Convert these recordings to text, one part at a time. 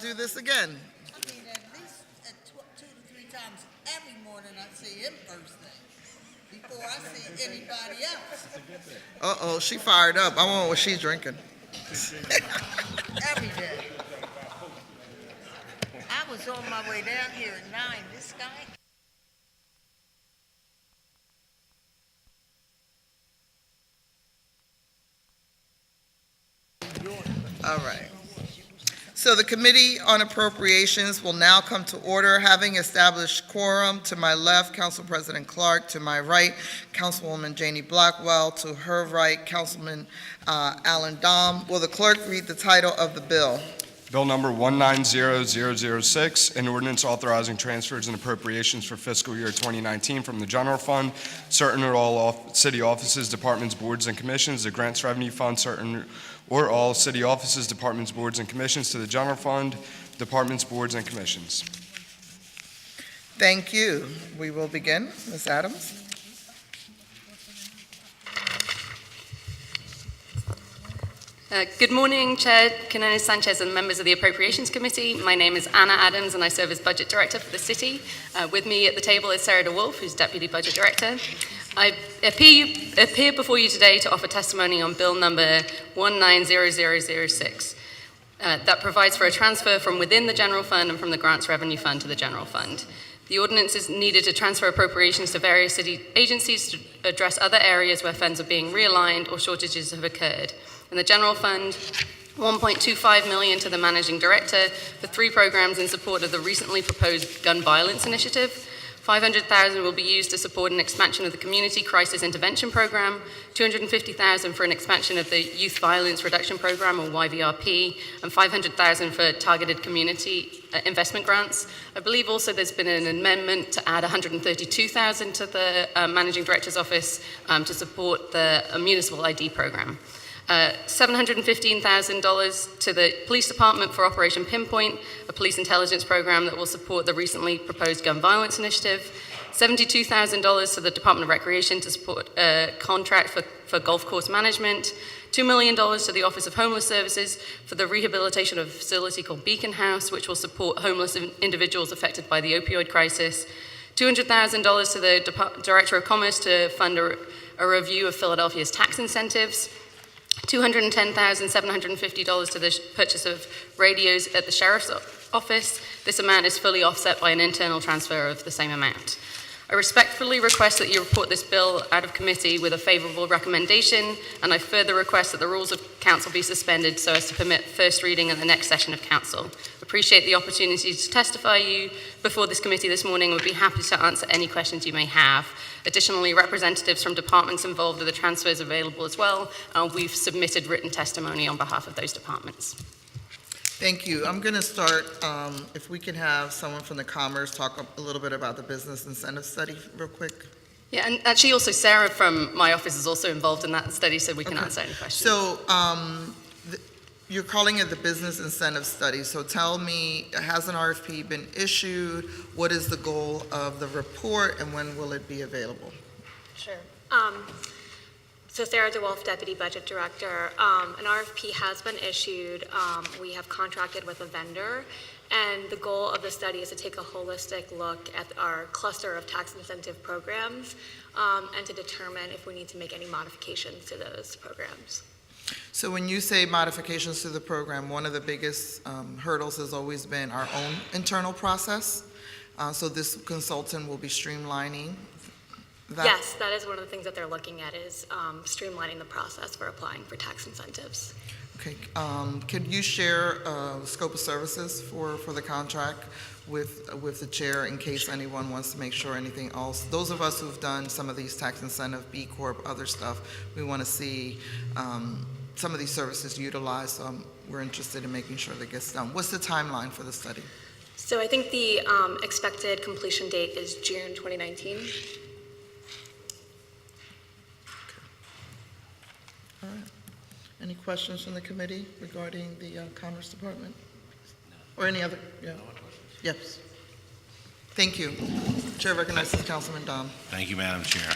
do this again. I mean, at least 2 to 3 times every morning I see him first thing, before I see anybody else. Uh-oh, she fired up. I wonder what she's drinking. Every day. I was on my way down here at 9. This guy. All right. So the Committee on Appropriations will now come to order, having established quorum. To my left, Council President Clark. To my right, Councilwoman Janie Blackwell. To her right, Councilman Alan Dom. Will the clerk read the title of the bill? Bill number 190006, an ordinance authorizing transfers and appropriations for fiscal year 2019 from the general fund, certain or all city offices, departments, boards, and commissions, the grants revenue fund, certain or all city offices, departments, boards, and commissions to the general fund, departments, boards, and commissions. Thank you. We will begin. Ms. Adams. Good morning, Chair Quiñones-Sánchez and members of the Appropriations Committee. My name is Anna Adams and I serve as Budget Director for the City. With me at the table is Sarah DeWolf, who's Deputy Budget Director. I appear before you today to offer testimony on Bill number 190006 that provides for a transfer from within the General Fund and from the Grants Revenue Fund to the General Fund. The ordinance is needed to transfer appropriations to various city agencies to address other areas where funds are being realigned or shortages have occurred. In the General Fund, $1.25 million to the Managing Director for 3 programs in support of the recently proposed gun violence initiative. $500,000 will be used to support an expansion of the Community Crisis Intervention Program, $250,000 for an expansion of the Youth Violence Reduction Program, or YVRP, and $500,000 for targeted community investment grants. I believe also there's been an amendment to add $132,000 to the Managing Director's Office to support the Municipal ID Program. $715,000 to the Police Department for Operation Pinpoint, a police intelligence program that will support the recently proposed gun violence initiative. $72,000 to the Department of Recreation to support a contract for golf course management. $2 million to the Office of Homeless Services for the rehabilitation of a facility called Beacon House, which will support homeless individuals affected by the opioid crisis. $200,000 to the Director of Commerce to fund a review of Philadelphia's tax incentives. $210,750 to the purchase of radios at the Sheriff's Office. This amount is fully offset by an internal transfer of the same amount. I respectfully request that you report this bill out of committee with a favorable recommendation, and I further request that the rules of council be suspended so as to permit first reading at the next session of council. Appreciate the opportunity to testify you before this committee this morning and would be happy to answer any questions you may have. Additionally, representatives from departments involved with the transfers available as well. We've submitted written testimony on behalf of those departments. Thank you. I'm going to start, if we can have someone from the Commerce talk a little bit about the business incentive study real quick. Yeah, and actually also Sarah from my office is also involved in that study, so we can answer any questions. So you're calling it the business incentive study. So tell me, has an RFP been issued? What is the goal of the report and when will it be available? Sure. So Sarah DeWolf, Deputy Budget Director. An RFP has been issued. We have contracted with a vendor, and the goal of the study is to take a holistic look at our cluster of tax incentive programs and to determine if we need to make any modifications to those programs. So when you say modifications to the program, one of the biggest hurdles has always been our own internal process. So this consultant will be streamlining that? Yes, that is one of the things that they're looking at is streamlining the process for applying for tax incentives. Okay. Could you share the scope of services for the contract with the chair in case anyone wants to make sure anything else? Those of us who've done some of these tax incentive, B Corp, other stuff, we want to see some of these services utilized. So we're interested in making sure that gets done. What's the timeline for the study? So I think the expected completion date is June 2019. All right. Any questions from the committee regarding the Commerce Department? Or any other? Yeah. Yes. Thank you. Chair recognizes Councilman Dom. Thank you, Madam Chair.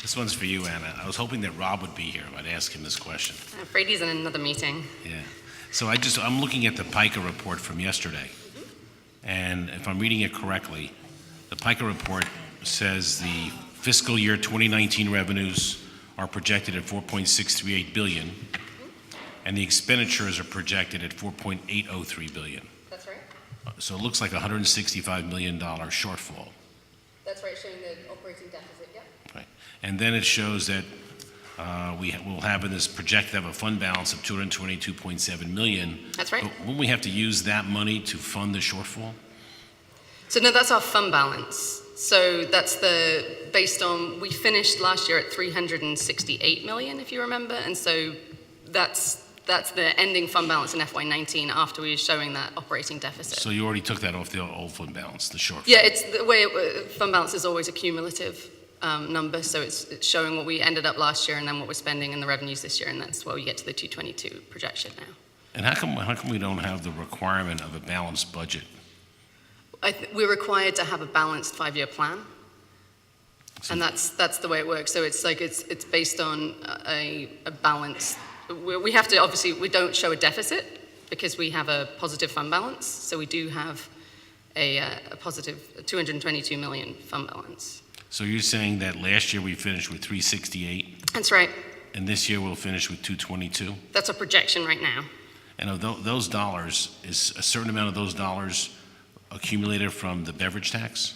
This one's for you, Anna. I was hoping that Rob would be here. I'd ask him this question. I'm afraid he's in another meeting. Yeah. So I'm looking at the PICA report from yesterday. And if I'm reading it correctly, the PICA report says the fiscal year 2019 revenues are projected at $4.638 billion, and the expenditures are projected at $4.803 billion. That's right. So it looks like a $165 million shortfall. That's right, showing the operating deficit, yeah. Right. And then it shows that we'll have in this projected have a fund balance of $222.7 million. That's right. But won't we have to use that money to fund the shortfall? So no, that's our fund balance. So that's based on, we finished last year at 368 million, if you remember, and so that's the ending fund balance in FY19 after we were showing that operating deficit. So you already took that off the old fund balance, the shortfall? Yeah, it's the way fund balance is always a cumulative number, so it's showing what we ended up last year and then what we're spending and the revenues this year, and that's where we get to the 222 projection now. And how come we don't have the requirement of a balanced budget? We're required to have a balanced 5-year plan, and that's the way it works. So it's like it's based on a balance. We have to, obviously, we don't show a deficit because we have a positive fund balance. So we do have a positive 222 million fund balance. So you're saying that last year we finished with 368, That's right. and this year we'll finish with 222? That's our projection right now. And of those dollars, is a certain amount of those dollars accumulated from the beverage tax?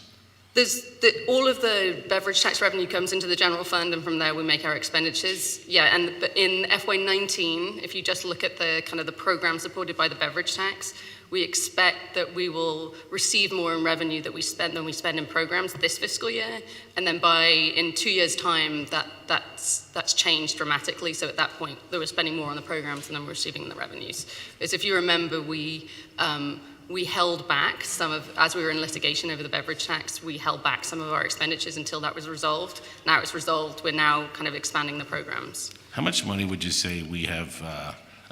All of the beverage tax revenue comes into the general fund, and from there we make our expenditures. Yeah, and in FY19, if you just look at the kind of the program supported by the beverage tax, we expect that we will receive more in revenue than we spend in programs this fiscal year, and then in 2 years' time, that's changed dramatically. So at that point, they were spending more on the programs than we're receiving the revenues. Because if you remember, we held back as we were in litigation over the beverage tax, we held back some of our expenditures until that was resolved. Now it's resolved, we're now kind of expanding the programs. How much money would you say we have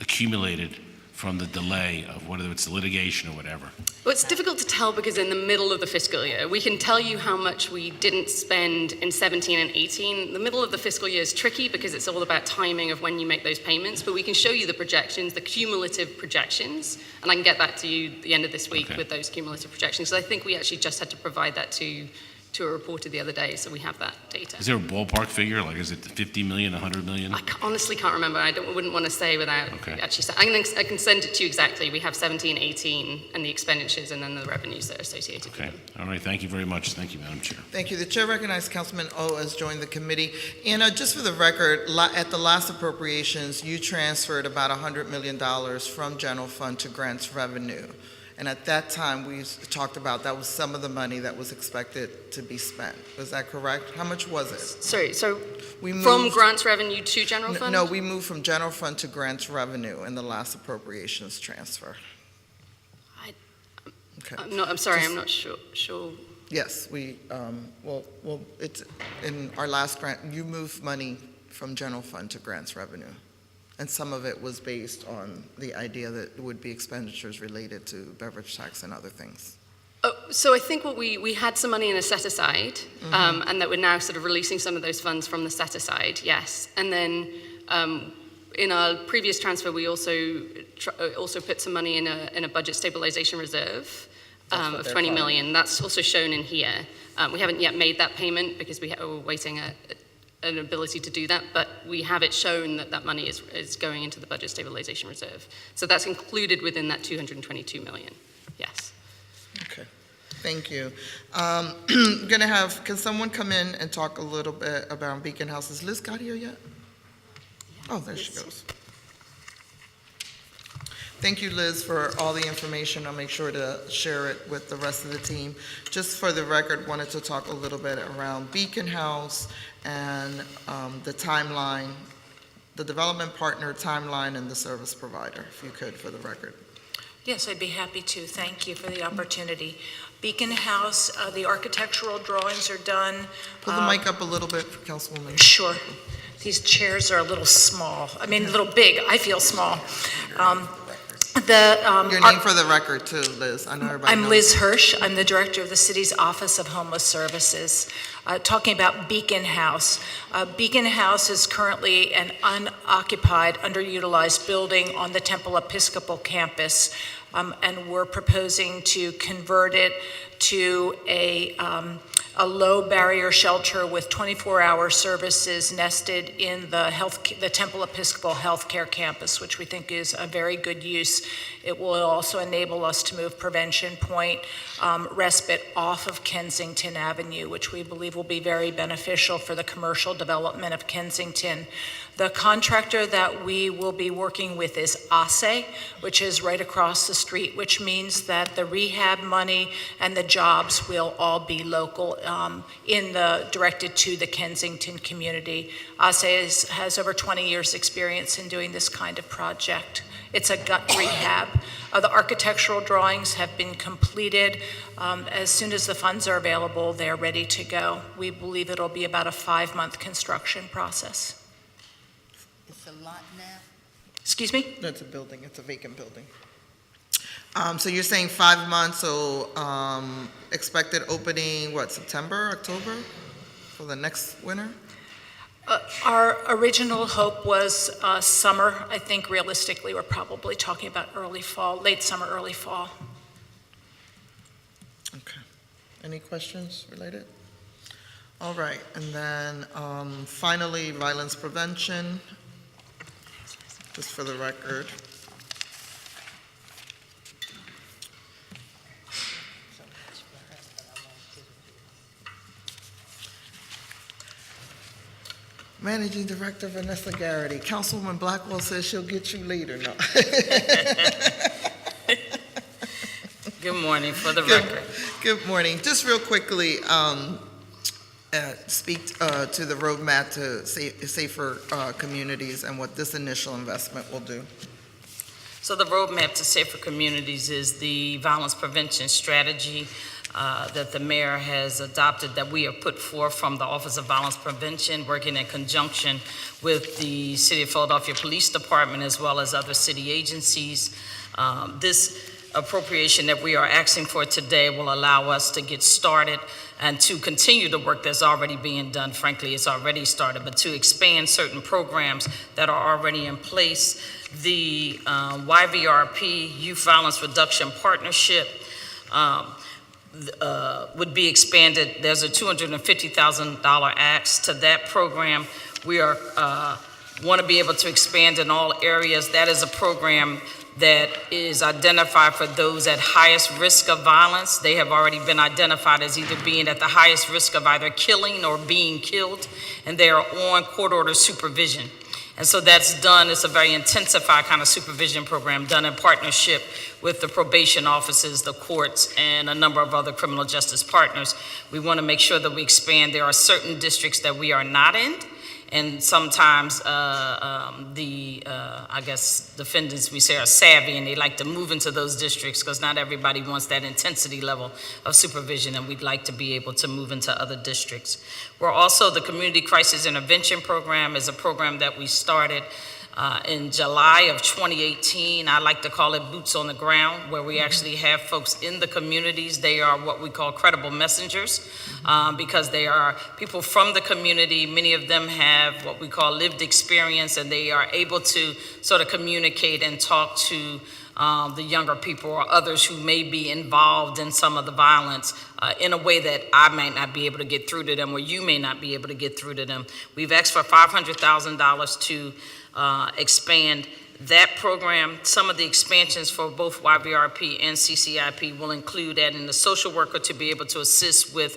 accumulated from the delay of whether it's litigation or whatever? Well, it's difficult to tell because in the middle of the fiscal year, we can tell you how much we didn't spend in 17 and 18. The middle of the fiscal year is tricky because it's all about timing of when you make those payments, but we can show you the projections, the cumulative projections, and I can get back to you at the end of this week with those cumulative projections. So I think we actually just had to provide that to a reporter the other day, so we have that data. Is there a ballpark figure? Like, is it 50 million, 100 million? I honestly can't remember. I wouldn't want to say without actually saying. I can send it to you exactly. We have 17, 18, and the expenditures, and then the revenues that are associated with them. All right. Thank you very much. Thank you, Madam Chair. Thank you. The chair recognizes Councilman O has joined the committee. And just for the record, at the last appropriations, you transferred about $100 million from general fund to grants revenue. And at that time, we talked about that was some of the money that was expected to be spent. Was that correct? How much was it? Sorry, so from grants revenue to general fund? No, we moved from general fund to grants revenue in the last appropriations transfer. Okay. I'm sorry, I'm not sure. Yes, it's in our last grant, you moved money from general fund to grants revenue. And some of it was based on the idea that it would be expenditures related to beverage tax and other things. So I think we had some money in a set aside, and that we're now sort of releasing some of those funds from the set aside, yes. And then in our previous transfer, we also put some money in a budget stabilization reserve of 20 million. That's also shown in here. We haven't yet made that payment because we're waiting an ability to do that, but we have it shown that money is going into the budget stabilization reserve. So that's included within that 222 million, yes. Okay, thank you. Can someone come in and talk a little bit about Beacon House? Is Liz got here yet? Oh, there she goes. Thank you, Liz, for all the information. I'll make sure to share it with the rest of the team. Just for the record, wanted to talk a little bit around Beacon House and the timeline, the development partner timeline, and the service provider, if you could, for the record. Yes, I'd be happy to. Thank you for the opportunity. Beacon House, the architectural drawings are done. Pull the mic up a little bit, Councilwoman. Sure. These chairs are a little small. I mean, a little big. I feel small. Your name for the record too, Liz. I know everybody I'm knows. Liz Hirsch. I'm the director of the city's Office of Homeless Services. Talking about Beacon House. Beacon House is currently an unoccupied, underutilized building on the Temple Episcopal campus, and we're proposing to convert it to a low barrier shelter with 24-hour services nested in the Temple Episcopal Healthcare Campus, which we think is a very good use. It will also enable us to move Prevention Point respite off of Kensington Avenue, which we believe will be very beneficial for the commercial development of Kensington. The contractor that we will be working with is ASE, which is right across the street, which means that the rehab money and the jobs will all be local, directed to the Kensington community. ASE has over 20 years experience in doing this kind of project. It's a gut rehab. The architectural drawings have been completed. As soon as the funds are available, they're ready to go. We believe it'll be about a 5-month construction process. It's a lot now. Excuse me? That's a building, it's a vacant building. So you're saying 5 months, so expected opening, what, September, October for the next winter? Our original hope was summer. I think realistically, we're probably talking about early fall, late summer, early fall. Okay. Any questions related? All right, and then finally, violence prevention, just for the record. Managing Director Vanessa Garrity. Councilwoman Blackwell says she'll get you later. No. Good morning, for the record. Good morning. Just real quickly, speak to the roadmap to safer communities and what this initial investment will do. So the roadmap to safer communities is the violence prevention strategy that the mayor has adopted, that we have put forth from the Office of Violence Prevention, working in conjunction with the City of Philadelphia Police Department as well as other city agencies. This appropriation that we are asking for today will allow us to get started and to continue the work that's already being done. Frankly, it's already started, but to expand certain programs that are already in place. The YVRP, Youth Violence Reduction Partnership, would be expanded. There's a $250,000 ask to that program. We are want to be able to expand in all areas. That is a program that is identified for those at highest risk of violence. They have already been identified as either being at the highest risk of either killing or being killed, and they are on court order supervision. And so that's done, it's a very intensified kind of supervision program done in partnership with the probation offices, the courts, and a number of other criminal justice partners. We want to make sure that we expand. There are certain districts that we are not in, and sometimes I guess defendants, we say, are savvy, and they like to move into those districts because not everybody wants that intensity level of supervision, and we'd like to be able to move into other districts. We're also, the Community Crisis Intervention Program is a program that we started in July of 2018. I like to call it boots on the ground, where we actually have folks in the communities. They are what we call credible messengers, because they are people from the community. Many of them have what we call lived experience, and they are able to sort of communicate and talk to the younger people or others who may be involved in some of the violence in a way that I might not be able to get through to them, or you may not be able to get through to them. We've asked for $500,000 to expand that program. Some of the expansions for both YVRP and CCIP will include adding the social worker to be able to assist with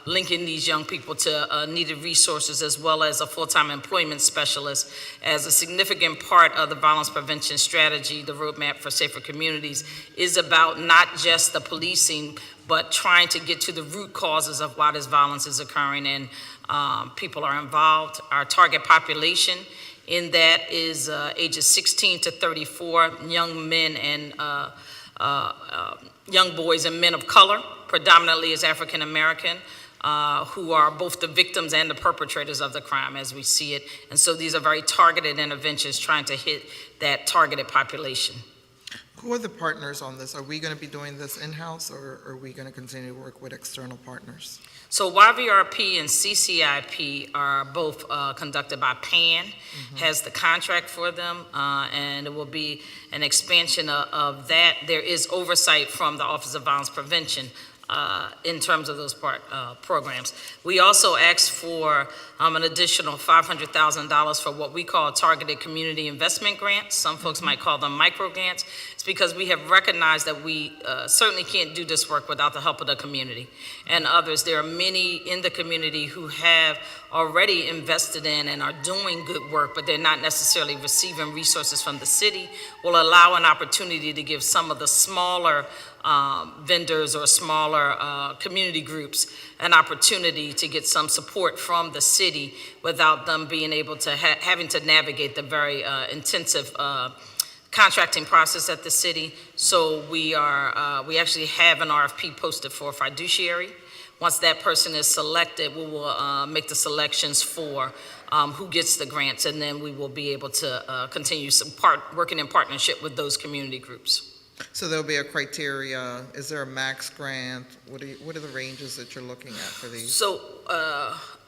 linking these young people to needed resources, as well as a full-time employment specialist. As a significant part of the violence prevention strategy, the roadmap for safer communities is about not just the policing, but trying to get to the root causes of why this violence is occurring, and people are involved. Our target population in that is ages 16 to 34, young men and young boys and men of color, predominantly is African American, who are both the victims and the perpetrators of the crime as we see it. And so these are very targeted interventions trying to hit that targeted population. Who are the partners on this? Are we going to be doing this in-house, or are we going to continue to work with external partners? So YVRP and CCIP are both conducted by PAN, has the contract for them, and it will be an expansion of that. There is oversight from the Office of Violence Prevention in terms of those programs. We also asked for an additional $500,000 for what we call targeted community investment grants. Some folks might call them micro grants. It's because we have recognized that we certainly can't do this work without the help of the community and others. There are many in the community who have already invested in and are doing good work, but they're not necessarily receiving resources from the city. Will allow an opportunity to give some of the smaller vendors or smaller community groups an opportunity to get some support from the city without them being able to having to navigate the very intensive contracting process at the city. So we actually have an RFP posted for a fiduciary. Once that person is selected, we will make the selections for who gets the grants, and then we will be able to continue working in partnership with those community groups. So there'll be a criteria. Is there a max grant? What are the ranges that you're looking at for these? So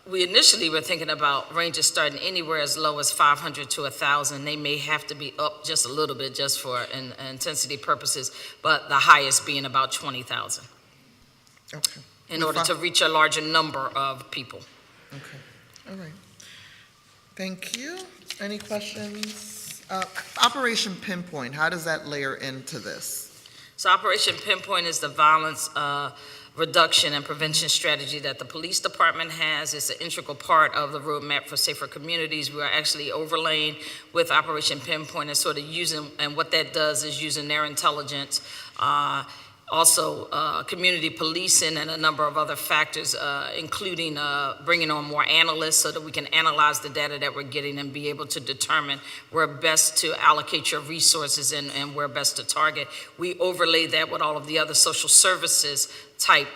we initially were thinking about ranges starting anywhere as low as 500 to 1,000. They may have to be up just a little bit just for intensity purposes, but the highest being about 20,000 Okay. in order to reach a larger number of people. Okay. All right. Thank you. Any questions? Operation Pinpoint, how does that layer into this? So Operation Pinpoint is the violence reduction and prevention strategy that the police department has. It's an integral part of the roadmap for safer communities. We are actually overlaying with Operation Pinpoint and sort of using, and what that does is using their intelligence, also community policing and a number of other factors, including bringing on more analysts so that we can analyze the data that we're getting and be able to determine where best to allocate your resources and where best to target. We overlay that with all of the other social services type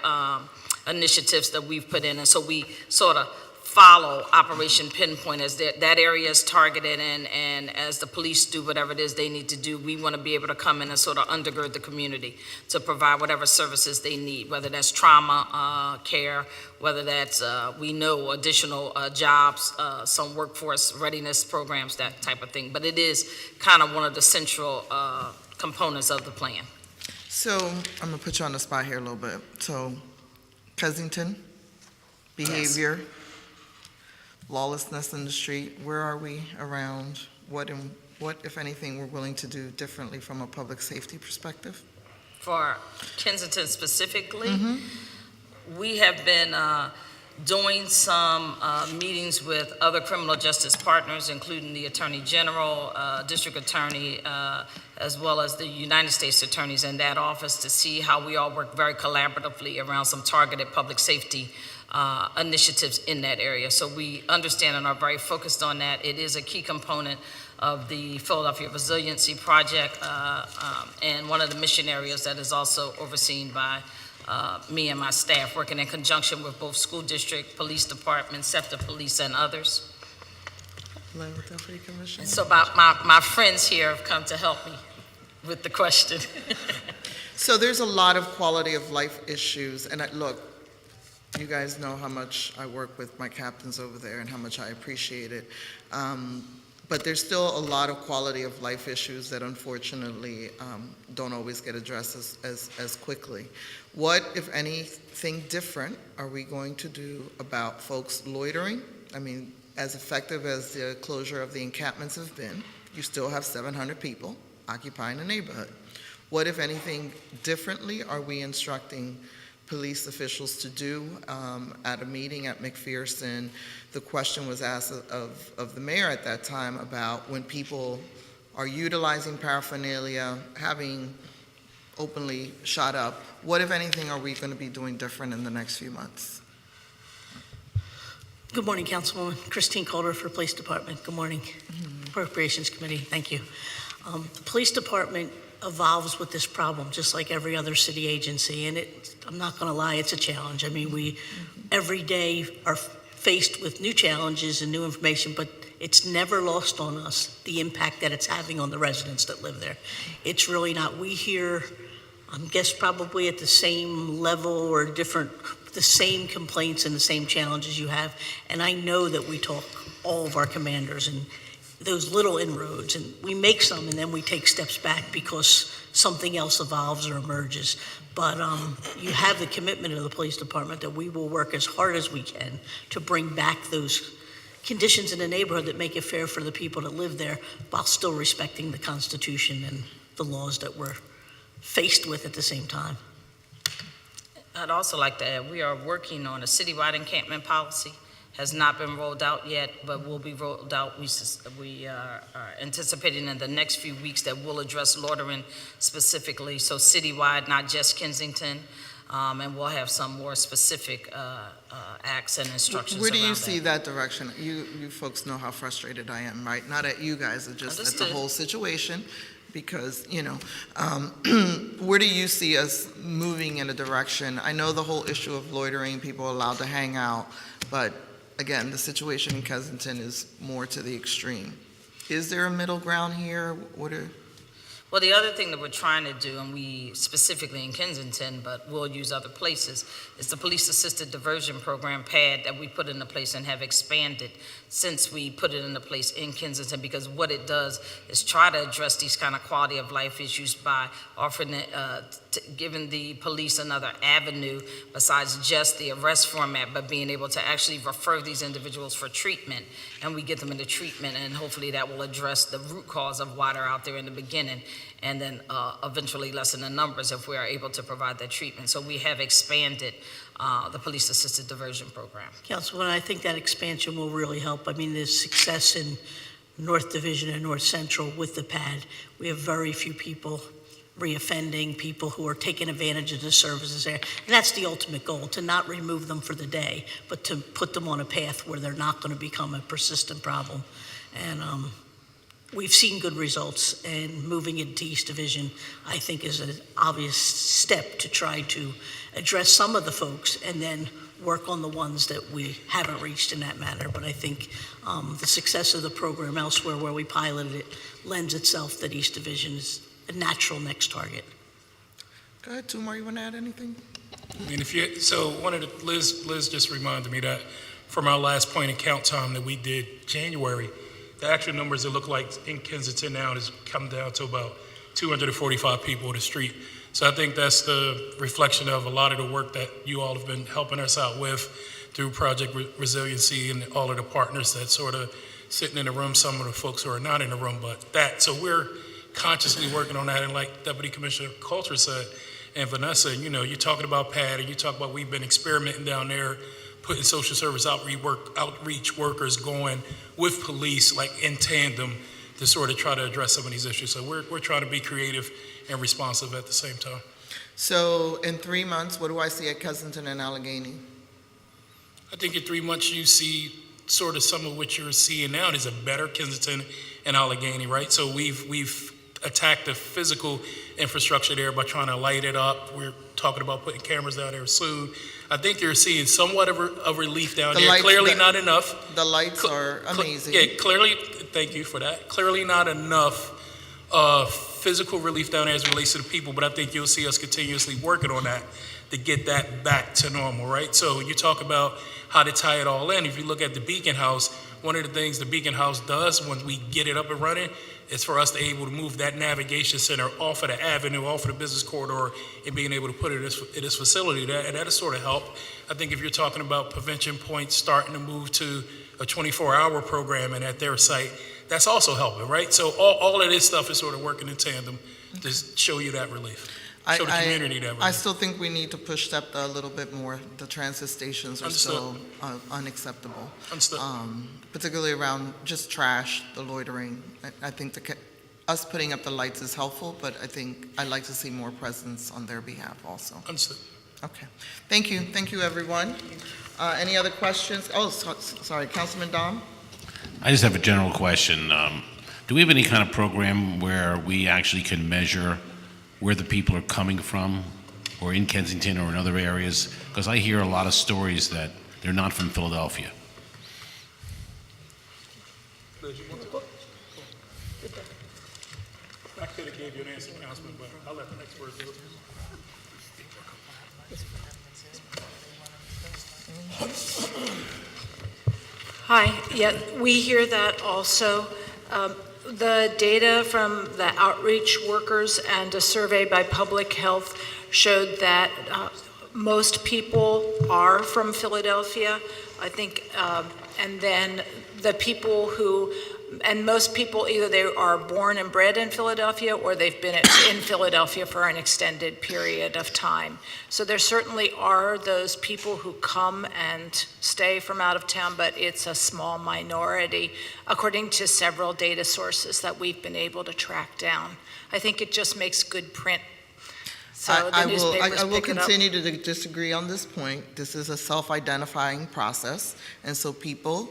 initiatives that we've put in, and so we sort of follow Operation Pinpoint as that area is targeted, and as the police do whatever it is they need to do, we want to be able to come in and sort of undergird the community to provide whatever services they need, whether that's trauma care, whether that's, we know, additional jobs, some workforce readiness programs, that type of thing. But it is kind of one of the central components of the plan. So I'm going to put you on the spot here a little bit. So Kensington, behavior, yes. Lawlessness in the street, where are we around? What, if anything, we're willing to do differently from a public safety perspective? For Kensington specifically, we have been doing some meetings with other criminal justice partners, including the Attorney General, District Attorney, as well as the United States Attorneys in that office, to see how we all work very collaboratively around some targeted public safety initiatives in that area. So we understand and are very focused on that. It is a key component of the Philadelphia Resiliency Project, and one of the mission areas that is also overseen by me and my staff, working in conjunction with both school district, police department, SEPTA police, and others. Deputy Commissioner. And so my friends here have come to help me with the question. So there's a lot of quality of life issues, and look, you guys know how much I work with my captains over there and how much I appreciate it. But there's still a lot of quality of life issues that unfortunately don't always get addressed as quickly. What, if anything, different are we going to do about folks loitering? I mean, as effective as the closure of the encampments have been, you still have 700 people occupying the neighborhood. What, if anything, differently are we instructing police officials to do? At a meeting at McPherson, the question was asked of the mayor at that time about when people are utilizing paraphernalia, having openly shot up, what, if anything, are we going to be doing different in the next few months? Good morning, Councilwoman. Christine Calder for Police Department. Good morning. Appropriations Committee, thank you. The Police Department evolves with this problem, just like every other city agency, and I'm not going to lie, it's a challenge. I mean, we every day are faced with new challenges and new information, but it's never lost on us the impact that it's having on the residents that live there. It's really not. We hear, I guess probably at the same level or different, the same complaints and the same challenges you have. And I know that we talk, all of our commanders, and those little inroads, and we make some and then we take steps back because something else evolves or emerges. But you have the commitment of the police department that we will work as hard as we can to bring back those conditions in the neighborhood that make it fair for the people that live there while still respecting the Constitution and the laws that we're faced with at the same time. I'd also like to add, we are working on a citywide encampment policy. Has not been rolled out yet, but will be rolled out. We are anticipating in the next few weeks that we'll address loitering specifically, so citywide, not just Kensington, and we'll have some more specific acts and instructions Where do you around see that. that direction? You folks know how frustrated I am, right? Not at you guys, just at the Understood. whole situation, because, where do you see us moving in a direction? I know the whole issue of loitering, people allowed to hang out, but again, the situation in Kensington is more to the extreme. Is there a middle ground here? Well, the other thing that we're trying to do, and we specifically in Kensington, but we'll use other places, is the Police Assisted Diversion Program, PAD, that we put into place and have expanded since we put it into place in Kensington, because what it does is try to address these kind of quality of life issues by offering it, giving the police another avenue besides just the arrest format, but being able to actually refer these individuals for treatment, and we get them into treatment, and hopefully that will address the root cause of why they're out there in the beginning, and then eventually lessen the numbers if we are able to provide that treatment. So we have expanded the Police Assisted Diversion Program. Councilwoman, I think that expansion will really help. I mean, the success in North Division and North Central with the PAD, we have very few people reoffending, people who are taking advantage of the services there. And that's the ultimate goal, to not remove them for the day, but to put them on a path where they're not going to become a persistent problem. And we've seen good results, and moving into East Division, I think, is an obvious step to try to address some of the folks and then work on the ones that we haven't reached in that manner. But I think the success of the program elsewhere where we piloted it lends itself that East Division is a natural next target. Go ahead, Tumor, you want to add anything? I mean, Liz just reminded me that from our last point in count time that we did January, the actual numbers that look like in Kensington now has come down to about 245 people on the street. So I think that's the reflection of a lot of the work that you all have been helping us out with through Project Resiliency and all of the partners that sort of sitting in the room, some of the folks who are not in the room, but that. So we're consciously working on that. And like Deputy Commissioner Coulter said, and Vanessa, you're talking about PAD, and you talk about we've been experimenting down there, putting social service outreach workers going with police, like in tandem, to sort of try to address some of these issues. So we're trying to be creative and responsive at the same time. So in 3 months, what do I see at Kensington and Allegheny? I think in 3 months you see sort of some of what you're seeing now is a better Kensington and Allegheny, right? So we've attacked the physical infrastructure there by trying to light it up. We're talking about putting cameras down there soon. I think you're seeing somewhat of a relief down there. Clearly not enough. The lights are amazing. Yeah, clearly, thank you for that. Clearly not enough physical relief down there as it relates to the people, but I think you'll see us continuously working on that to get that back to normal, right? So you talk about how to tie it all in. If you look at the Beacon House, one of the things the Beacon House does when we get it up and running is for us to be able to move that navigation center off of the avenue, off of the business corridor, and being able to put it in this facility. That'll sort of help. I think if you're talking about prevention points starting to move to a 24-hour program and at their site, that's also helping, right? So all of this stuff is sort of working in tandem to show you that relief. Show the community that relief. I still think we need to push SEPTA a little bit more. The transit stations are still unacceptable. Understood. Particularly around just trash, the loitering. I think us putting up the lights is helpful, but I think I'd like to see more presence on their behalf also. Understood. Okay. Thank you. Thank you, everyone. Any other questions? Oh, sorry, Councilman Dom? I just have a general question. Do we have any kind of program where we actually can measure where the people are coming from, or in Kensington or in other areas? Because I hear a lot of stories that they're not from Philadelphia. gave you an answer, Councilman, but I'll let the expert do it. Hi, yeah, we hear that also. The data from the outreach workers and a survey by Public Health showed that most people are from Philadelphia, I think, and then the people who, and most people, either they are born and bred in Philadelphia or they've been in Philadelphia for an extended period of time. So there certainly are those people who come and stay from out of town, but it's a small minority, according to several data sources that we've been able to track down. I think it just makes good print. So I the will newspapers pick it up. continue to disagree on this point. This is a self-identifying process, and so people,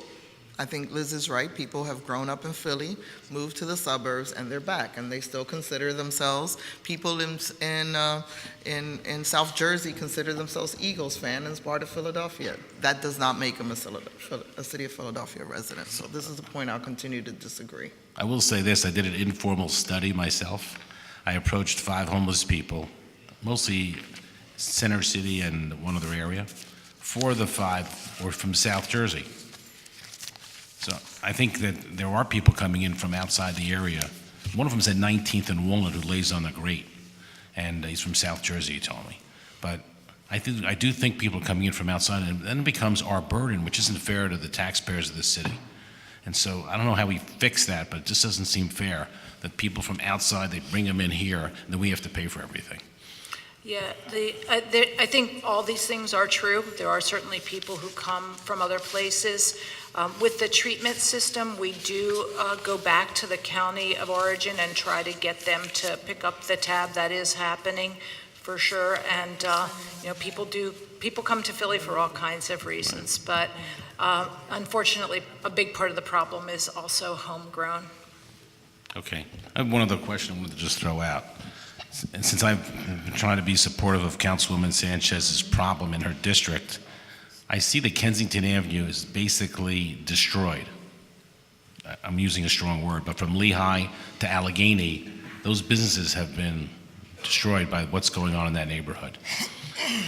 I think Liz is right, people have grown up in Philly, moved to the suburbs, and they're back, and they still consider themselves, people in South Jersey consider themselves Eagles fans and part of Philadelphia. That does not make them a City of Philadelphia resident, so this is the point I'll continue to disagree. I will say this, I did an informal study myself. I approached 5 homeless people, mostly Center City and one other area. 4 of the 5 were from South Jersey. So I think that there are people coming in from outside the area. One of them is at 19th and Walnut who lays on the grate, and he's from South Jersey, he told me. But I do think people are coming in from outside, and then it becomes our burden, which isn't fair to the taxpayers of the city. And so I don't know how we fix that, but it just doesn't seem fair that people from outside, they bring them in here, and then we have to pay for everything. Yeah, I think all these things are true. There are certainly people who come from other places. With the treatment system, we do go back to the county of origin and try to get them to pick up the tab. That is happening for sure. And people come to Philly for all kinds of reasons. But unfortunately, a big part of the problem is also homegrown. Okay. I have one other question I wanted to just throw out. And since I've been trying to be supportive of Councilwoman Sanchez's problem in her district, I see that Kensington Avenue is basically destroyed. I'm using a strong word, but from Lehigh to Allegheny, those businesses have been destroyed by what's going on in that neighborhood.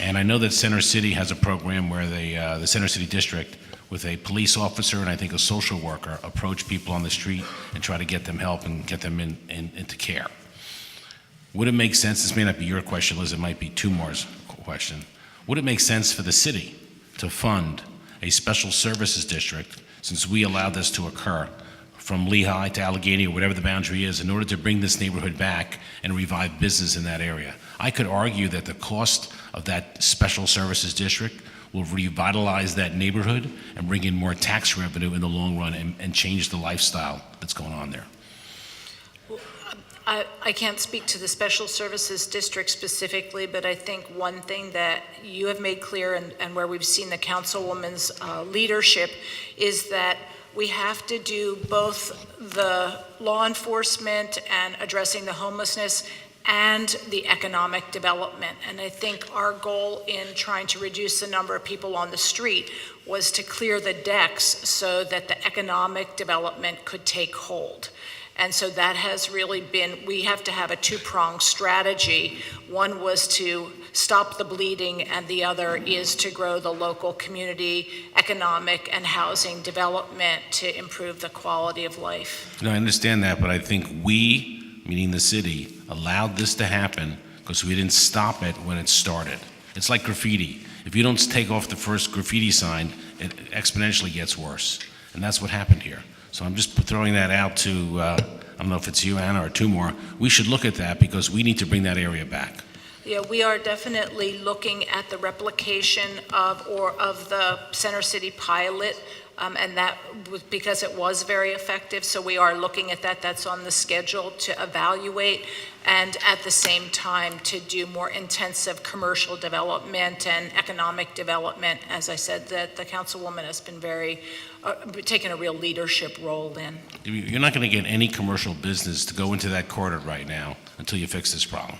And I know that Center City has a program where the Center City District, with a police officer and I think a social worker, approach people on the street and try to get them help and get them into care. Would it make sense, this may not be your question, Liz, it might be Tumar's question, would it make sense for the city to fund a special services district, since we allowed this to occur, from Lehigh to Allegheny or whatever the boundary is, in order to bring this neighborhood back and revive business in that area? I could argue that the cost of that special services district will revitalize that neighborhood and bring in more tax revenue in the long run and change the lifestyle that's going on there. I can't speak to the Special Services District specifically, but I think one thing that you have made clear and where we've seen the Councilwoman's leadership is that we have to do both the law enforcement and addressing the homelessness and the economic development. And I think our goal in trying to reduce the number of people on the street was to clear the decks so that the economic development could take hold. And so that has really been, we have to have a two-pronged strategy. One was to stop the bleeding, and the other is to grow the local community, economic and housing development to improve the quality of life. No, I understand that, but I think we, meaning the city, allowed this to happen because we didn't stop it when it started. It's like graffiti. If you don't take off the first graffiti sign, it exponentially gets worse. And that's what happened here. So I'm just throwing that out to, I don't know if it's you, Anna, or two more. We should look at that because we need to bring that area back. Yeah, we are definitely looking at the replication of the Center City pilot, and that was because it was very effective. So we are looking at that. That's on the schedule to evaluate, and at the same time to do more intensive commercial development and economic development. As I said, that the Councilwoman has been taking a real leadership role in. You're not going to get any commercial business to go into that corridor right now until you fix this problem.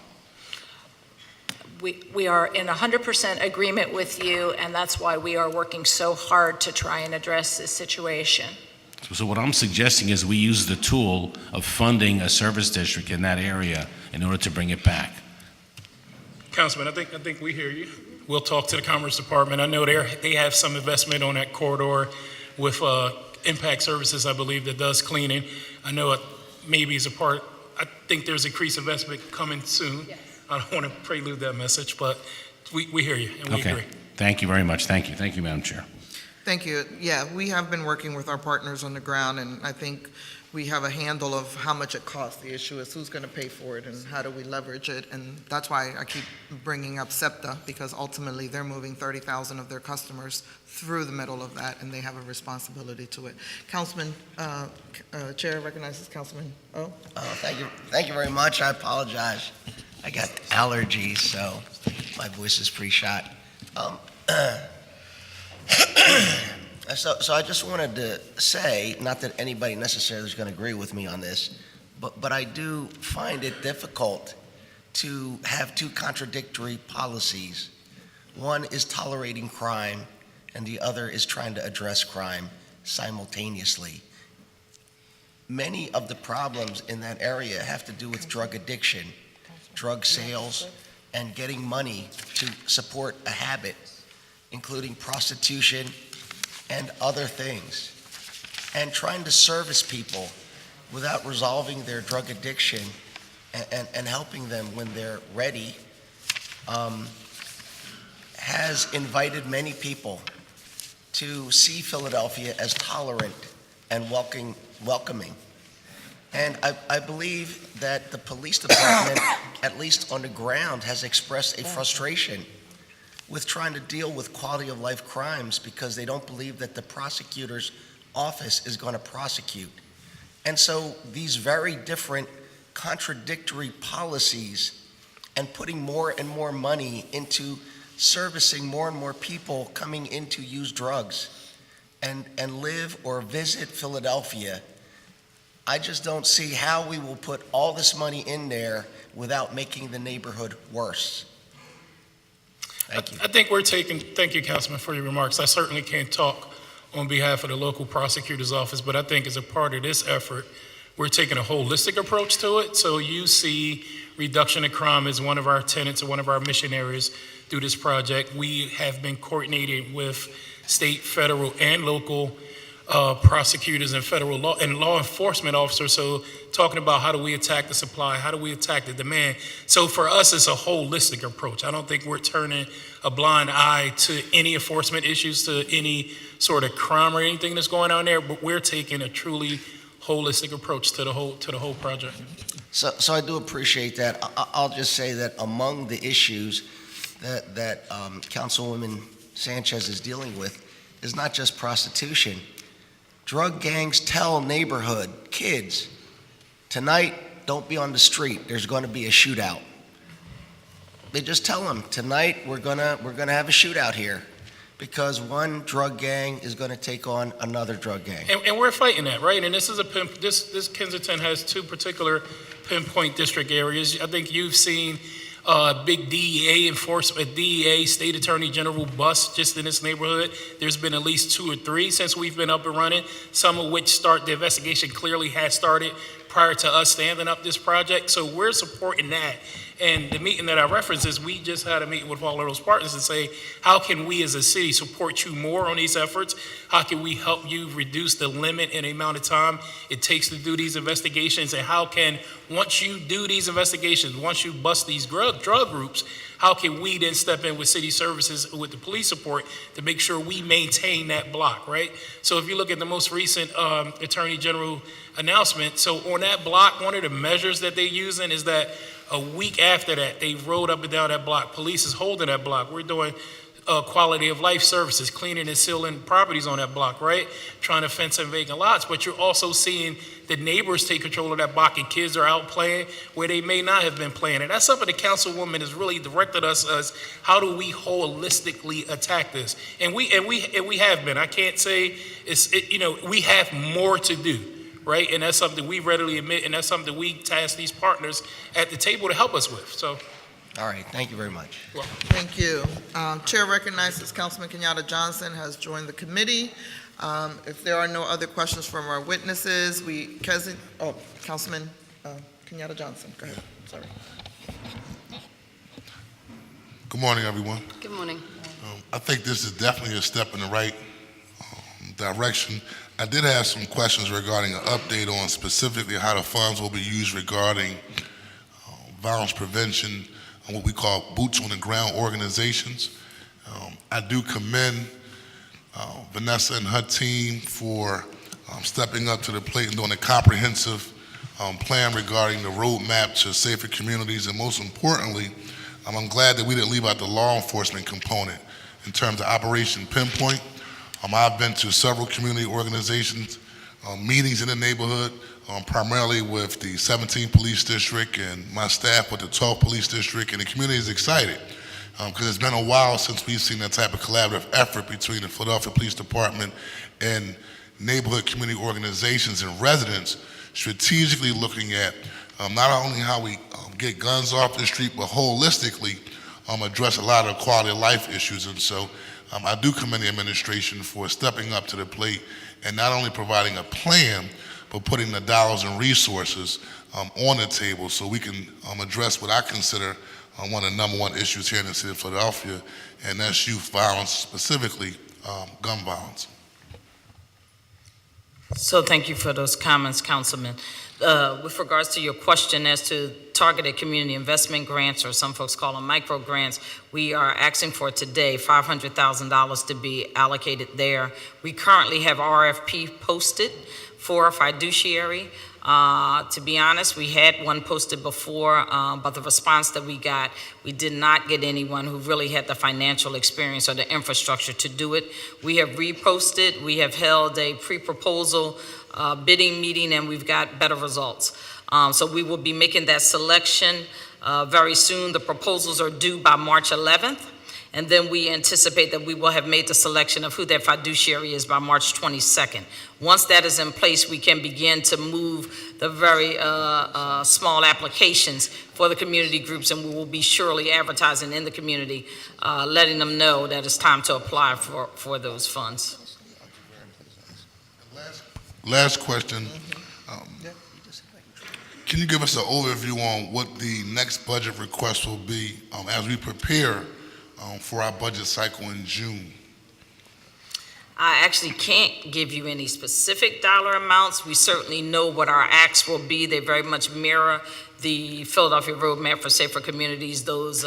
We are in 100% agreement with you, and that's why we are working so hard to try and address this situation. So what I'm suggesting is we use the tool of funding a service district in that area in order to bring it back. Councilman, I think we hear you. We'll talk to the Commerce Department. I know they have some investment on that corridor with Impact Services, I believe, that does cleaning. I know it maybe is a part, I think there's increased investment coming soon. Yes. I don't want to prelude that message, but we hear you and we agree. Thank you very much. Thank you. Thank you, Madam Chair. Thank you. Yeah, we have been working with our partners on the ground, and I think we have a handle of how much it costs. The issue is who's going to pay for it and how do we leverage it, and that's why I keep bringing up SEPTA, because ultimately they're moving 30,000 of their customers through the middle of that, and they have a responsibility to it. Councilman, Chair recognizes Councilman O. Thank you very much. I apologize. I got allergies, so my voice is pre-shot. So I just wanted to say, not that anybody necessarily is going to agree with me on this, but I do find it difficult to have two contradictory policies. One is tolerating crime, and the other is trying to address crime simultaneously. Many of the problems in that area have to do with drug addiction, drug sales, and getting money to support a habit, including prostitution and other things, and trying to service people without resolving their drug addiction and helping them when they're ready, has invited many people to see Philadelphia as tolerant and welcoming. And I believe that the police department, at least on the ground, has expressed a frustration with trying to deal with quality of life crimes because they don't believe that the prosecutor's office is going to prosecute. And so these very different contradictory policies and putting more and more money into servicing more and more people coming in to use drugs and live or visit Philadelphia, I just don't see how we will put all this money in there without making the neighborhood worse. Thank you. I think thank you, Councilman, for your remarks. I certainly can't talk on behalf of the local prosecutor's office, but I think as a part of this effort, we're taking a holistic approach to it. So you see reduction of crime as one of our tenets and one of our mission areas through this project. We have been coordinating with state, federal, and local prosecutors and federal law enforcement officers. So talking about how do we attack the supply, how do we attack the demand. So for us, it's a holistic approach. I don't think we're turning a blind eye to any enforcement issues, to any sort of crime or anything that's going on there, but we're taking a truly holistic approach to the whole project. So I do appreciate that. I'll just say that among the issues that Councilwoman Sanchez is dealing with is not just prostitution. Drug gangs tell neighborhood kids, tonight, don't be on the street. There's going to be a shootout. They just tell them, tonight, we're gonna have a shootout here because one drug gang is going to take on another drug gang. And we're fighting that, right? And this is this Kensington has two particular pinpoint district areas. I think you've seen big DEA enforcement, DEA, State Attorney General bus just in this neighborhood. There's been at least 2 or 3 since we've been up and running, some of which the investigation clearly has started prior to us standing up this project. So we're supporting that. And the meeting that I referenced is we just had a meeting with all of those partners to say, how can we as a city support you more on these efforts? How can we help you reduce the limit and the amount of time it takes to do these investigations? And how can, once you do these investigations, once you bust these drug groups, how can we then step in with city services, with the police support to make sure we maintain that block, right? So if you look at the most recent Attorney General announcement, so on that block, one of the measures that they're using is that a week after that, they rode up and down that block. Police is holding that block. We're doing quality of life services, cleaning and sealing properties on that block, right? Trying to fence in vacant lots. But you're also seeing the neighbors take control of that block and kids are out playing where they may not have been playing. And that's something the Councilwoman has really directed us as how do we holistically attack this? And we have been. I can't say we have more to do. Right, and that's something we readily admit, and that's something we task these partners at the table to help us with. So, all right, thank you very much. Thank you. Chair recognizes Councilman Kenyatta Johnson has joined the committee. If there are no other questions from our witnesses, Councilman Kenyatta Johnson, go ahead, sorry. Good morning, everyone. Good morning. I think this is definitely a step in the right direction. I did have some questions regarding an update on specifically how the funds will be used regarding violence prevention and what we call boots on the ground organizations. I do commend Vanessa and her team for stepping up to the plate and doing a comprehensive plan regarding the roadmap to safer communities, and most importantly, I'm glad that we didn't leave out the law enforcement component in terms of Operation Pinpoint. I've been to several community organizations, meetings in the neighborhood, primarily with the 17th Police District and my staff with the 12th Police District, and the community is excited because it's been a while since we've seen that type of collaborative effort between the Philadelphia Police Department and neighborhood community organizations and residents strategically looking at not only how we get guns off the street, but holistically address a lot of quality of life issues. And so I do commend the administration for stepping up to the plate and not only providing a plan, but putting the dollars and resources on the table so we can address what I consider one of the #1 issues here in the city of Philadelphia, and that's youth violence, specifically gun violence. So thank you for those comments, Councilman. With regards to your question as to targeted community investment grants, or some folks call them micro grants, we are asking for today $500,000 to be allocated there. We currently have RFP posted for a fiduciary. To be honest, we had one posted before, but the response that we got, we did not get anyone who really had the financial experience or the infrastructure to do it. We have reposted, we have held a pre-proposal bidding meeting, and we've got better results. So we will be making that selection very soon. The proposals are due by March 11th. And then we anticipate that we will have made the selection of who that fiduciary is by March 22nd. Once that is in place, we can begin to move the very small applications for the community groups, and we will be surely advertising in the community, letting them know that it's time to apply for those funds. Last question. Can you give us an overview on what the next budget request will be as we prepare for our budget cycle in June? I actually can't give you any specific dollar amounts. We certainly know what our acts will be. They very much mirror the Philadelphia Roadmap for Safer Communities, those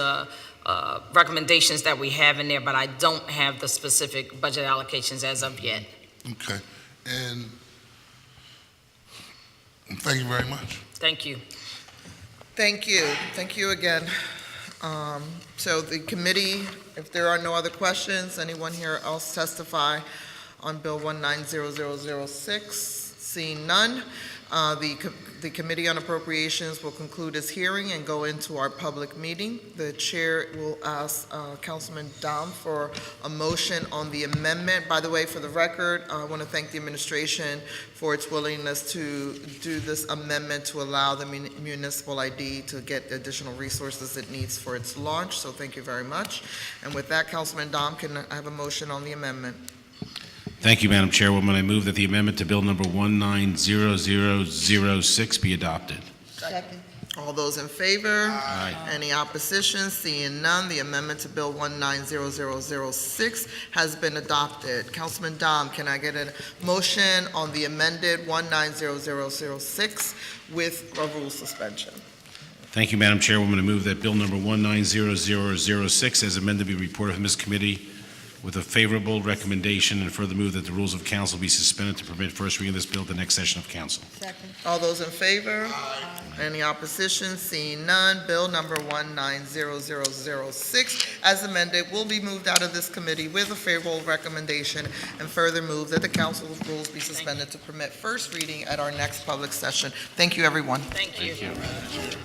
recommendations that we have in there, but I don't have the specific budget allocations as of yet. Okay. And thank you very much. Thank you. Thank you. Thank you again. So the committee, if there are no other questions, anyone here else testify on Bill 190006? Seeing none, the Committee on Appropriations will conclude its hearing and go into our public meeting. The chair will ask Councilman Dom for a motion on the amendment. By the way, for the record, I want to thank the administration for its willingness to do this amendment to allow the municipal ID to get the additional resources it needs for its launch. So thank you very much. And with that, Councilman Dom, can I have a motion on the amendment? Thank you, Madam Chairwoman. I move that the amendment to Bill number 190006 be adopted. Second. All those in favor? Aye. Any opposition? Seeing none, the amendment to Bill 190006 has been adopted. Councilman Dom, can I get a motion on the amended 190006 with a rule suspension? Thank you, Madam Chairwoman. I move that Bill number 190006 as amended be reported from this committee with a favorable recommendation, and further move that the rules of council be suspended to permit first reading of this bill at the next session of council. Second. All those in favor? Any opposition? Seeing none, Bill number 190006 as amended will be moved out of this committee with a favorable recommendation, and further move that the council's rules be suspended to permit first reading at our next public session. Thank you, everyone. Thank you. Thank you.